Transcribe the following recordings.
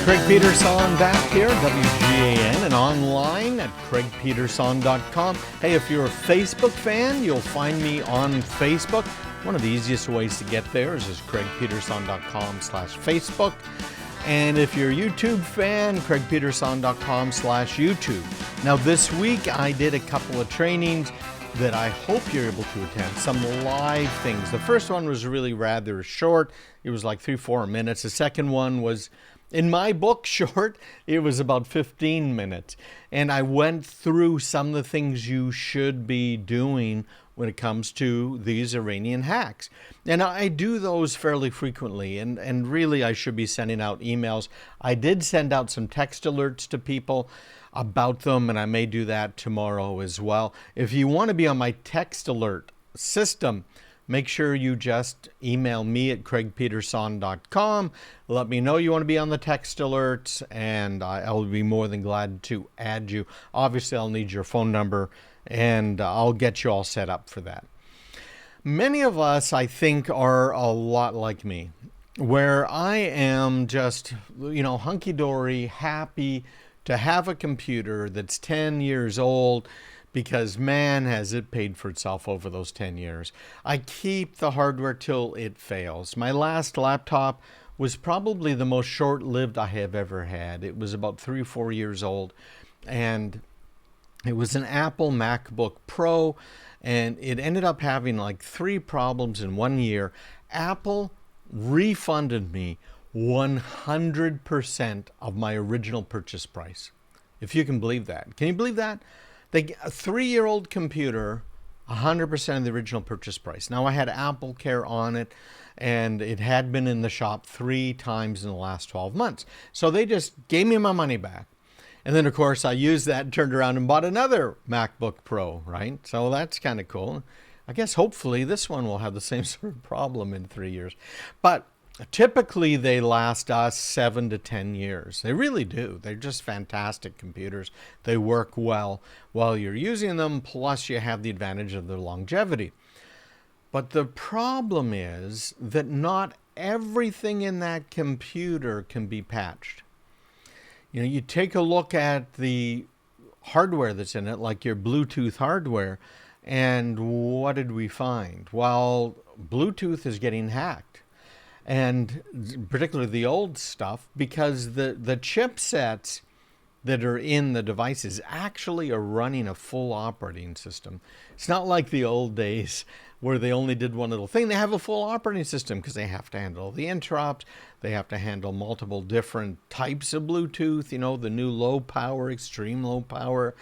Craig Peterson back here, WGAN, and online at craigpeterson.com. Hey, if you're a Facebook fan, you'll find me on Facebook. One of the easiest ways to get there is just craigpeterson.com/Facebook. And if you're a YouTube fan, craigpeterson.com/YouTube. Now, this week I did a couple of trainings that I hope you're able to attend, some live things. The first one was really rather short. It was like 3-4 minutes. The second one was, in my book, short. It was about 15 minutes. And I went through some of the things you should be doing when it comes to these Iranian hacks. And I do those fairly frequently, and really I should be sending out emails. I did send out some text alerts to people about them, and I may do that tomorrow as well. If you want to be on my text alert system, make sure you just email me at craigpeterson.com. Let me know you want to be on the text alerts, and I'll be more than glad to add you. Obviously, I'll need your phone number, and I'll get you all set up for that. Many of us, I think, are a lot like me, where I am just, hunky-dory, happy to have a computer that's 10 years old, because man, has it paid for itself over those 10 years. I keep the hardware till it fails. My last laptop was probably the most short-lived I have ever had. It was about 3 or 4 years old, and it was an Apple MacBook Pro, and it ended up having like 3 problems in 1 year. Apple refunded me 100% of my original purchase price. If you can believe that. Can you believe that? A 3-year-old computer, 100% of the original purchase price. Now, I had Apple Care on it, and it had been in the shop 3 times in the last 12 months. So they just gave me my money back. And then, of course, I used that and turned around and bought another MacBook Pro, right? So that's kind of cool. I guess hopefully this one will have the same sort of problem in 3 years. But typically, they last us 7 to 10 years. They really do. They're just fantastic computers. They work well while you're using them, plus you have the advantage of their longevity. But the problem is that not everything in that computer can be patched. You take a look at the hardware that's in it, like your Bluetooth hardware, and what did we find? Well, Bluetooth is getting hacked. And particularly the old stuff, because the chipsets that are in the devices actually are running a full operating system. It's not like the old days where they only did one little thing. They have a full operating system because they have to handle the interrupts. They have to handle multiple different types of Bluetooth, the new low power, extreme low power,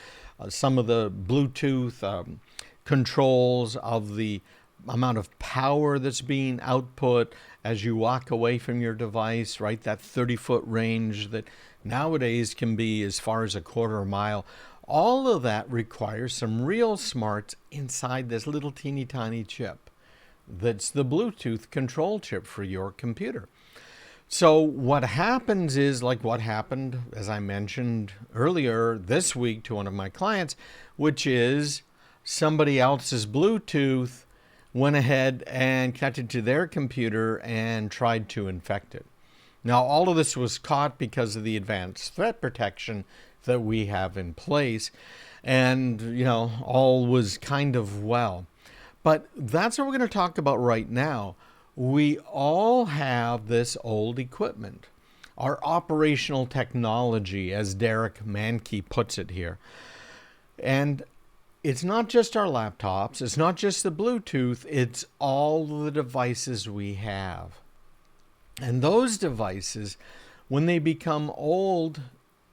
some of the Bluetooth controls of the amount of power that's being output as you walk away from your device, right? That 30-foot range that nowadays can be as far as a quarter mile. All of that requires some real smarts inside this little teeny tiny chip that's the Bluetooth control chip for your computer. So what happens is like what happened, as I mentioned earlier this week to one of my clients, which is somebody else's Bluetooth went ahead and connected to their computer and tried to infect it. Now, all of this was caught because of the advanced threat protection that we have in place. And, all was kind of well. But that's what we're going to talk about right now. We all have this old equipment, our operational technology, as Derek Mankey puts it here. And it's not just our laptops, it's not just the Bluetooth, it's all the devices we have. And those devices, when they become old,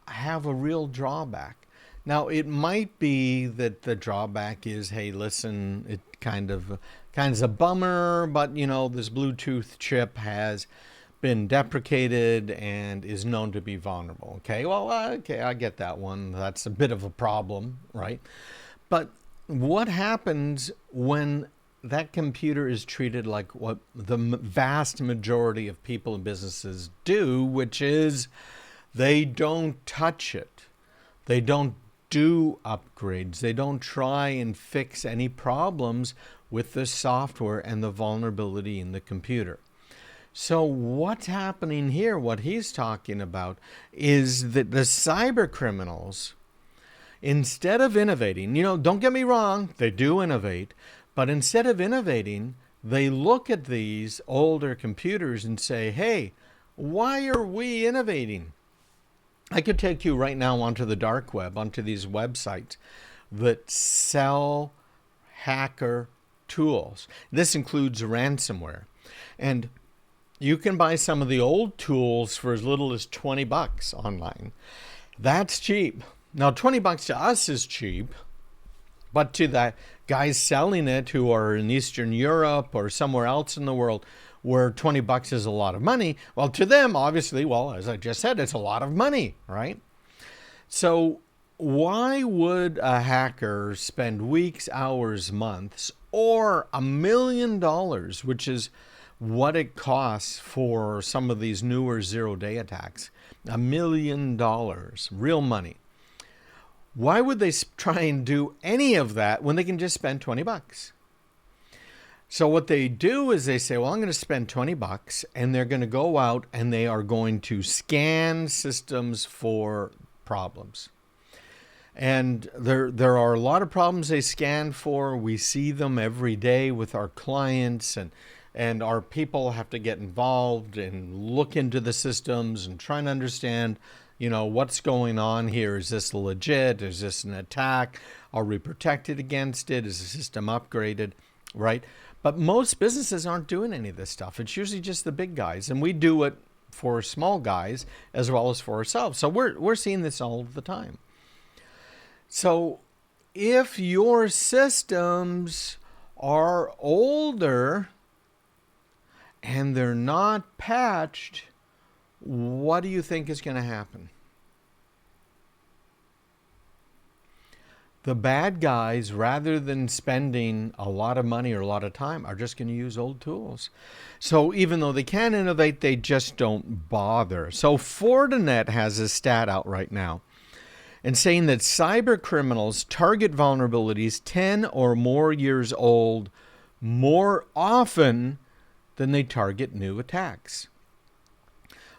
have a real drawback. Now, it might be that the drawback is, hey, listen, it kind of a bummer, but this Bluetooth chip has been deprecated and is known to be vulnerable. Okay, well, I get that one. That's a bit of a problem, right? But what happens when that computer is treated like what the vast majority of people and businesses do, which is they don't touch it. They don't do upgrades. They don't try and fix any problems with the software and the vulnerability in the computer. So what's happening here, what he's talking about, is that the cyber criminals, instead of innovating, don't get me wrong, they do innovate, but instead of innovating, they look at these older computers and say, hey, why are we innovating? I could take you right now onto the dark web, onto these websites that sell hacker tools. This includes ransomware. And you can buy some of the old tools for as little as $20 online. That's cheap. Now, $20 to us is cheap, but to the guys selling it who are in Eastern Europe or somewhere else in the world where $20 is a lot of money, well, to them, obviously, well, as I just said, it's a lot of money, right? So why would a hacker spend weeks, hours, months, or $1 million, which is what it costs for some of these newer zero-day attacks? $1 million, real money. Why would they try and do any of that when they can just spend $20? So what they do is they say, well, I'm going to spend $20, and they're going to go out and they are going to scan systems for problems. And there are a lot of problems they scan for. We see them every day with our clients, and our people have to get involved and look into the systems and try and understand, what's going on here. Is this legit? Is this an attack? Are we protected against it? Is the system upgraded? Right? But most businesses aren't doing any of this stuff. It's usually just the big guys, and we do it for small guys as well as for ourselves. So we're seeing this all the time. So if your systems are older and they're not patched, what do you think is going to happen? The bad guys, rather than spending a lot of money or a lot of time, are just going to use old tools. So even though they can innovate, they just don't bother. So Fortinet has a stat out right now and saying that cyber criminals target vulnerabilities 10 or more years old more often than they target new attacks.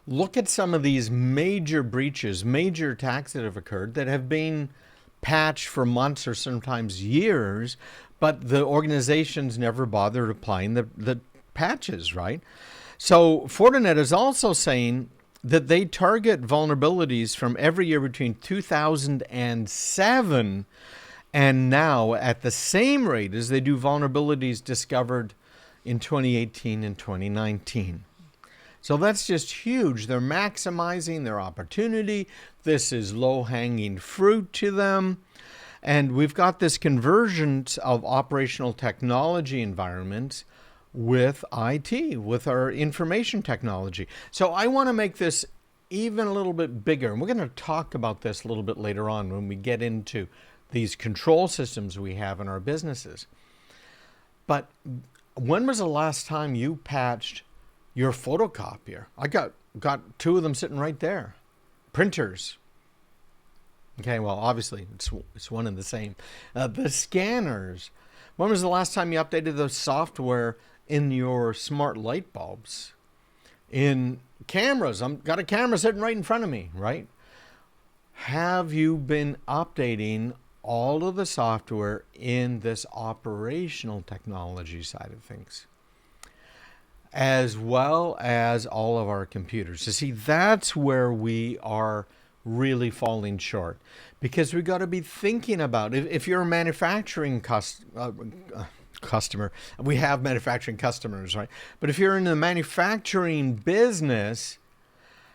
Look at some of these major breaches, major attacks that have occurred that have been patched for months or sometimes years, but the organizations never bothered applying the patches, right? So Fortinet is also saying that they target vulnerabilities from every year between 2007 and now at the same rate as they do vulnerabilities discovered in 2018 and 2019. So that's just huge. They're maximizing their opportunity. This is low-hanging fruit to them. And we've got this convergence of operational technology environments with IT, with our information technology. So I want to make this even a little bit bigger. And we're going to talk about this a little bit later on when we get into these control systems we have in our businesses. But when was the last time you patched your photocopier? I got two of them sitting right there. Printers. Okay, well, obviously, it's one and the same. The scanners. When was the last time you updated the software in your smart light bulbs? In cameras. I've got a camera sitting right in front of me, right? Have you been updating all of the software in this operational technology side of things, as well as all of our computers? You see, that's where we are really falling short, because we've got to be thinking about, if you're a manufacturing customer, we have manufacturing customers, right? But if you're in the manufacturing business,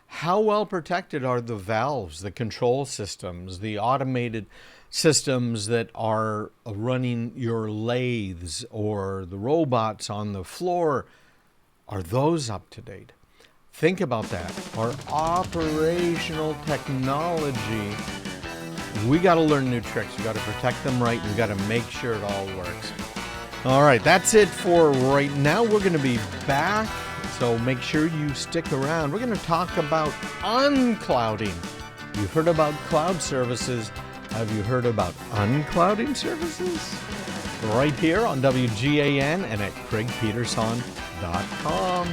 how well protected are the valves, the control systems, the automated systems that are running your lathes or the robots on the floor? Are those up to date? Think about that. Our operational technology, we got to learn new tricks. We got to protect them right. We got to make sure it all works. All right, that's it for right now. We're going to be back, so make sure you stick around. We're going to talk about unclouding. You've heard about cloud services. Have you heard about unclouding services? Right here on WGAN and at CraigPeterson.com.